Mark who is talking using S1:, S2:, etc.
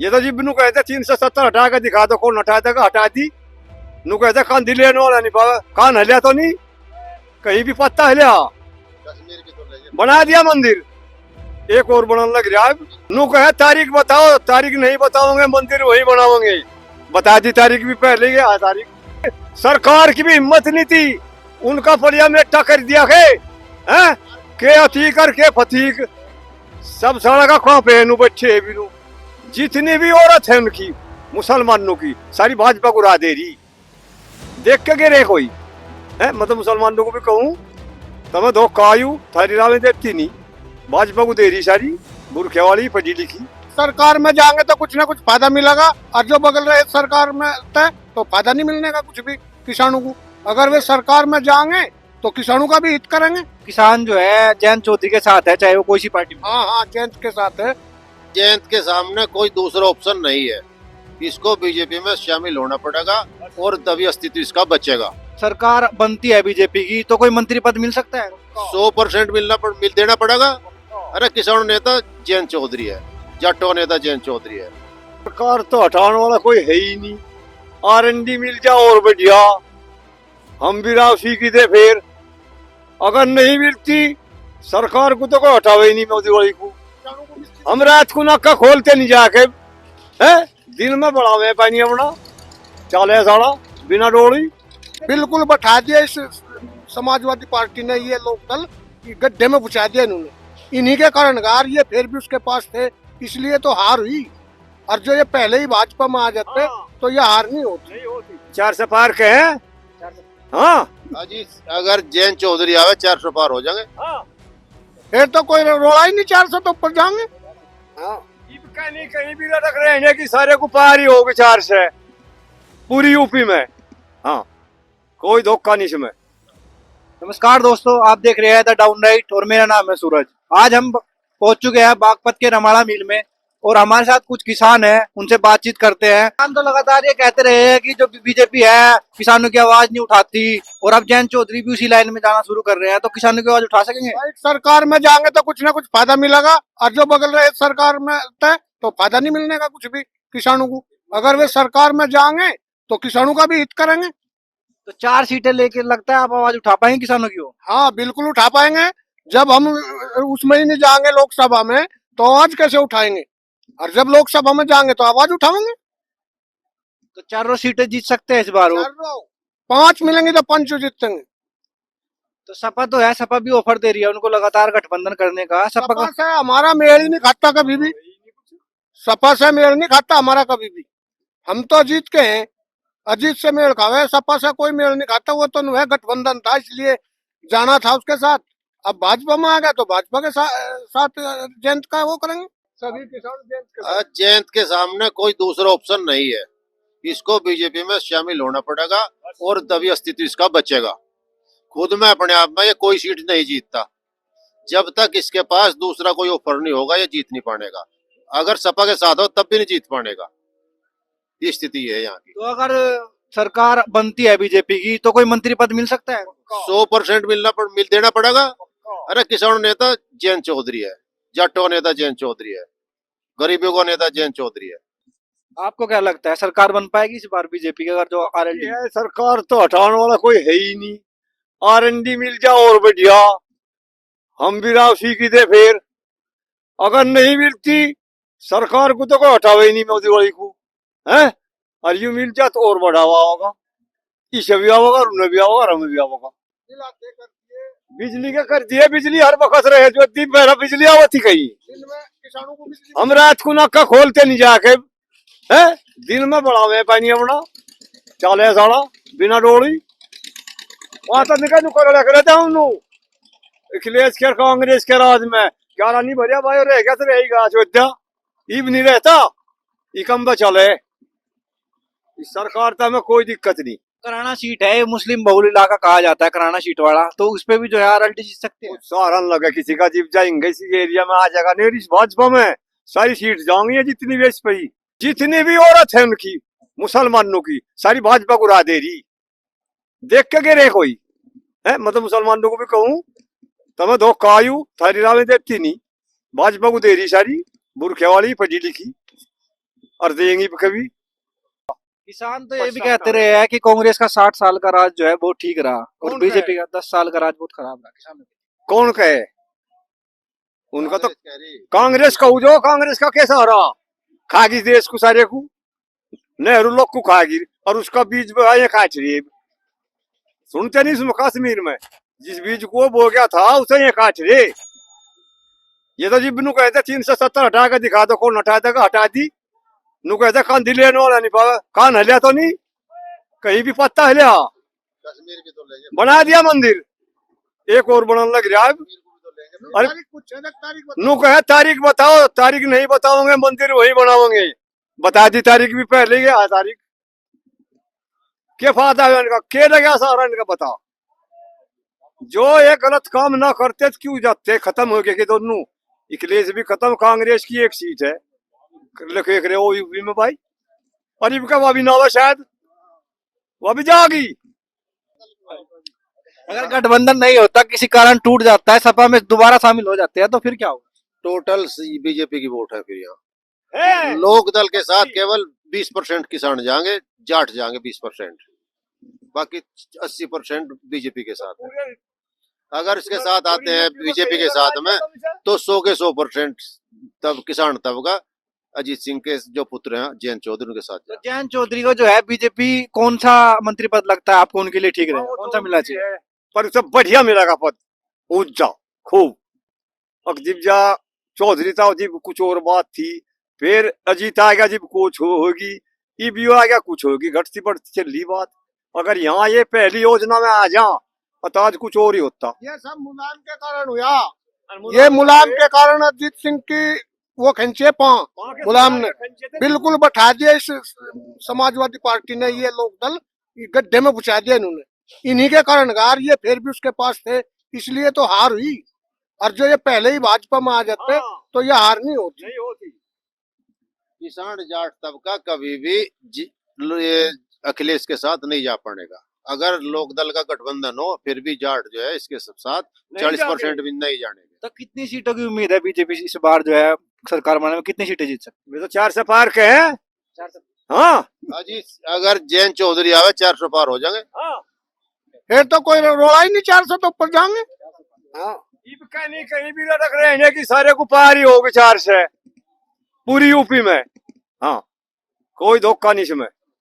S1: ये तो जी नु कहते 370 हटा के दिखा दो, कौन हटा देगा, हटा दी। नु कहते कान दिले वाला नहीं पागा, कान हलिया तो नहीं, कहीं भी पत्ता हलिया, बना दिया मंदिर, एक और बनने लग रहा है। नु कहे तारीख बताओ, तारीख नहीं बताओगे मंदिर वही बनाओगे, बता दी तारीख भी पहले ही है तारीख। सरकार की भी हिम्मत नहीं थी, उनका परिया में टक्कर दिया के अतीक और के फतीक सब सड़क कहाँ पे नु बच्चे भी नु, जितनी भी औरत है उनकी मुसलमानों की सारी भाजपा को उड़ा दे रही, देख के गिरे कोई है। मतलब मुसलमानों को भी कहूँ तो मैं धोखा आयु थारी राह में देती नहीं, भाजपा को दे रही सारी बुरखे वाली पढ़ी लिखी।
S2: सरकार में जाएंगे तो कुछ ना कुछ फायदा मिलेगा, और जो बगल रहे सरकार में तो फायदा नहीं मिलने का कुछ भी किसानों को। अगर वे सरकार में जाएंगे तो किसानों का भी हित करेंगे।
S3: किसान जो है जयंत चौधरी के साथ है, चाहे वो कोई सी पार्टी में।
S2: हाँ, जयंत के साथ है।
S4: जयंत के सामने कोई दूसरा ऑप्शन नहीं है, इसको बीजेपी में शामिल होना पड़ेगा और तभी अस्तित्व इसका बचेगा।
S3: सरकार बनती है बीजेपी की तो कोई मंत्री पद मिल सकता है?
S4: 100% मिल देना पड़ेगा। अरे किसान नेता जयंत चौधरी है, जाटो नेता जयंत चौधरी है।
S1: सरकार तो हटाने वाला कोई है ही नहीं, R&D मिल जाओ और बढ़िया, हम भी राव सीखी थे। फिर अगर नहीं मिलती सरकार को तो कोई हटावे ही नहीं मोदी वाली को। हम रात को नक्का खोलते नहीं जाके है, दिन में बढ़ावे पानी अपना चाले साड़ा बिना डोड़ी।
S2: बिल्कुल बैठा दिया इस समाजवादी पार्टी ने, ये लोकदल गड्ढे में पहुंचा दिया इन्होंने। इन्हीं के कारण हार, ये फिर भी उसके पास थे इसलिए तो हार हुई। और जो ये पहले ही भाजपा में आ जाते तो ये हार नहीं होती।
S1: 400 पार के हैं। हाँ
S4: अजी अगर जयंत चौधरी आवे 400 पार हो जाएंगे।
S2: फिर तो कोई रोड़ा ही नहीं, 400 तो ऊपर जाएंगे।
S1: कहीं भी लटक रहे हैं कि सारे को पार ही होगी 400 पूरी यूपी में। हाँ, कोई धोखा नहीं इसमें।
S3: नमस्कार दोस्तों, आप देख रहे हैं द डाउन राइट और मेरा नाम है सूरज। आज हम पहुंच चुके हैं बागपत के रमाड़ा मिल में और हमारे साथ कुछ किसान हैं, उनसे बातचीत करते हैं। किसान तो लगातार ये कहते रहे हैं कि जो बीजेपी है किसानों की आवाज नहीं उठाती, और अब जयंत चौधरी भी उसी लाइन में जाना शुरू कर रहे हैं, तो किसानों की आवाज उठा सकेंगे?
S2: सरकार में जाएंगे तो कुछ ना कुछ फायदा मिलेगा, और जो बगल रहे सरकार में तो फायदा नहीं मिलने का कुछ भी किसानों को। अगर वे सरकार में जाएंगे तो किसानों का भी हित करेंगे।
S3: तो 4 सीटें लेके लगता है आप आवाज उठा पाएंगे किसानों की?
S2: हाँ, बिल्कुल उठा पाएंगे। जब हम उसमें ही नहीं जाएंगे लोकसभा में तो आवाज कैसे उठाएंगे, और जब लोकसभा में जाएंगे तो आवाज उठाएंगे।
S3: तो 4 सीटें जीत सकते हैं इस बार वो?
S2: 5 मिलेंगे तो 5 जीतेंगे।
S3: तो सपा तो है, सपा भी ऑफर दे रही है उनको लगातार गठबंधन करने का।
S2: सपा से हमारा मेल ही नहीं खाता कभी भी, सपा से मेल नहीं खाता हमारा कभी भी। हम तो अजीत के हैं, अजीत से मेल खावे, सपा से कोई मेल नहीं खाता। वो तो है गठबंधन था इसलिए जाना था उसके साथ। अब भाजपा में आ गया तो भाजपा के साथ जयंत का वो करेंगे। सभी किसान जयंत के साथ।
S4: जयंत के सामने कोई दूसरा ऑप्शन नहीं है, इसको बीजेपी में शामिल होना पड़ेगा और तभी अस्तित्व इसका बचेगा। खुद में अपने आप में ये कोई सीट नहीं जीतता, जब तक इसके पास दूसरा कोई ऑफर नहीं होगा ये जीत नहीं पाएगा। अगर सपा के साथ हो तब भी नहीं जीत पाएगा, ये स्थिति है यहाँ की।
S3: तो अगर सरकार बनती है बीजेपी की तो कोई मंत्री पद मिल सकता है?
S4: 100% मिल देना पड़ेगा। अरे किसान नेता जयंत चौधरी है, जाटो नेता जयंत चौधरी है, गरीबों का नेता जयंत चौधरी है।
S3: आपको क्या लगता है सरकार बन पाएगी इस बार बीजेपी की? अगर जो R&D
S1: है सरकार तो हटाने वाला कोई है ही नहीं, R&D मिल जाओ और बढ़िया, हम भी राव सीखी थे। फिर अगर नहीं मिलती सरकार को तो कोई हटावे ही नहीं मोदी वाली को है, और यूं मिल जाए तो और बढ़ावा होगा, इसे भी आओगा, उन्हें भी आओगा, हमें भी आओगा। बिजली का कर दिए, बिजली हर वक्त रहे, जो दिन मेरा बिजली आवती कहीं। हम रात को नक्का खोलते नहीं जाके है, दिन में बढ़ावे पानी अपना चाले साड़ा बिना डोड़ी। वहां तो निकल कर रख रहे थे अखिलेश के कांग्रेस के राज में 11 नहीं भरिया भाई, रह गया तो रहेगा अयोध्या, इब नहीं रहता इकम्बा चले। इस सरकार तो हमें कोई दिक्कत नहीं।
S3: कराना सीट है, मुस्लिम बहुल इलाका कहा जाता है कराना सीट वाला, तो उस पे भी जो है R&D जीत सकते हैं।
S1: सहारन लगे किसी का जीप जाएंगे, इसी एरिया में आ जाएगा। नहीं भाजपा में सारी सीट जाऊंगी, जितनी भी इस पे जितनी भी औरत है उनकी मुसलमानों की सारी भाजपा को उड़ा दे रही, देख के गिरे कोई है। मतलब मुसलमानों को भी कहूँ तो मैं धोखा आयु थारी राह में देती नहीं, भाजपा को दे रही सारी बुरखे वाली पढ़ी लिखी। और देंगी भी कभी।
S3: किसान तो ये भी कहते रहे हैं कि कांग्रेस का 60 साल का राज जो है वो ठीक रहा और
S1: कौन
S3: बीजेपी का 10 साल का राज बहुत खराब रहा किसानों के
S1: कौन कहे? उनका तो
S4: कांग्रेस कह रही,
S1: कांग्रेस कहू जो कांग्रेस का कैसा हो रहा, खागी देश को सारे को, नेहरू लोग को खागी और उसका बीज ये काट रही है। सुनते नहीं सुन कश्मीर में जिस बीज को बो गया था उसे ये काट रहे। ये तो जी बिनू कहते 370 हटा के दिखा दो, कौन हटा देगा, हटा दी। नु कहते कान दिले वाला नहीं पागा, कान हलिया तो नहीं, कहीं भी पत्ता हलिया,
S4: कश्मीर की तो लेंगे,
S1: बना दिया मंदिर, एक और बनने लग रहा है।
S4: कश्मीर को भी तो लेंगे।
S1: अरे
S2: तारीख पूछे ना, तारीख बताओ।
S1: नु कहे तारीख बताओ, तारीख नहीं बताओगे मंदिर वही बनाओगे। बता दी तारीख भी पहले ही है, तारीख क्या फायदा है इनका, क्या लगा सारा इनका बता। जो ये गलत काम ना करते तो क्यों जाते, खत्म हो गए कि दोनों इकलेश भी खत्म, कांग्रेस की एक सीट है लिखे रहे वो यूपी में भाई, और इनका वो भी ना हुआ शायद, वो भी जागी।
S3: अगर गठबंधन नहीं होता, किसी कारण टूट जाता है, सपा में दोबारा शामिल हो जाते हैं तो फिर क्या होगा?
S4: टोटल बीजेपी की वोट है फिर यहाँ।
S1: है
S4: लोक दल के साथ केवल 20% किसान जाएंगे, जाट जाएंगे 20%, बाकी 80% बीजेपी के साथ है। अगर इसके साथ आते हैं बीजेपी के साथ में तो 100 के 100% तब किसान तबका अजीत सिंह के जो पुत्र हैं जयंत चौधरी उनके साथ
S3: तो जयंत चौधरी को जो है बीजेपी कौन सा मंत्री पद लगता है आपको उनके लिए ठीक रहेगा, कौन सा मिलना चाहिए?
S1: पर उसे बढ़िया मिलेगा पद, ऊंचा खूब। अजीब जा चौधरी था जी कुछ और बात थी, फिर अजीत आ गया जी कुछ होगी, ये भी आ गया कुछ होगी, घटती बढ़ती चल रही बात। अगर यहाँ ये पहली योजना में आ जा तो आज कुछ और ही होता।
S2: ये सब मुलायम के कारण हुआ, ये मुलायम के कारण अजीत सिंह की वो खींचे पांव मुलायम ने बिल्कुल बैठा दिया इस समाजवादी पार्टी ने, ये लोक दल गड्ढे में पहुंचा दिया इन्होंने। इन्हीं के कारण हार, ये फिर भी उसके पास थे इसलिए तो हार हुई, और जो ये पहले ही भाजपा में आ जाते तो ये हार नहीं होती।
S1: नहीं होती।
S4: किसान जाट तबका कभी भी ये अखिलेश के साथ नहीं जा पाएगा। अगर लोक दल का गठबंधन हो फिर भी जाट जो है इसके साथ 40% भी नहीं जानेंगे।
S3: तो कितनी सीटों की उम्मीद है बीजेपी इस बार जो है सरकार बनाने में, कितनी सीटें जीत सकती
S1: वे तो 4 से पार के हैं। हाँ
S4: अजी अगर जयंत चौधरी आवे 400 पार हो जाएंगे।
S1: हाँ
S2: फिर तो कोई रोड़ा ही नहीं, 400 तो ऊपर जाएंगे।
S1: हाँ, कहीं भी लटक रहे हैं कि सारे को पार ही होगी 4 से पूरी यूपी में। हाँ कोई धोखा नहीं इसमें।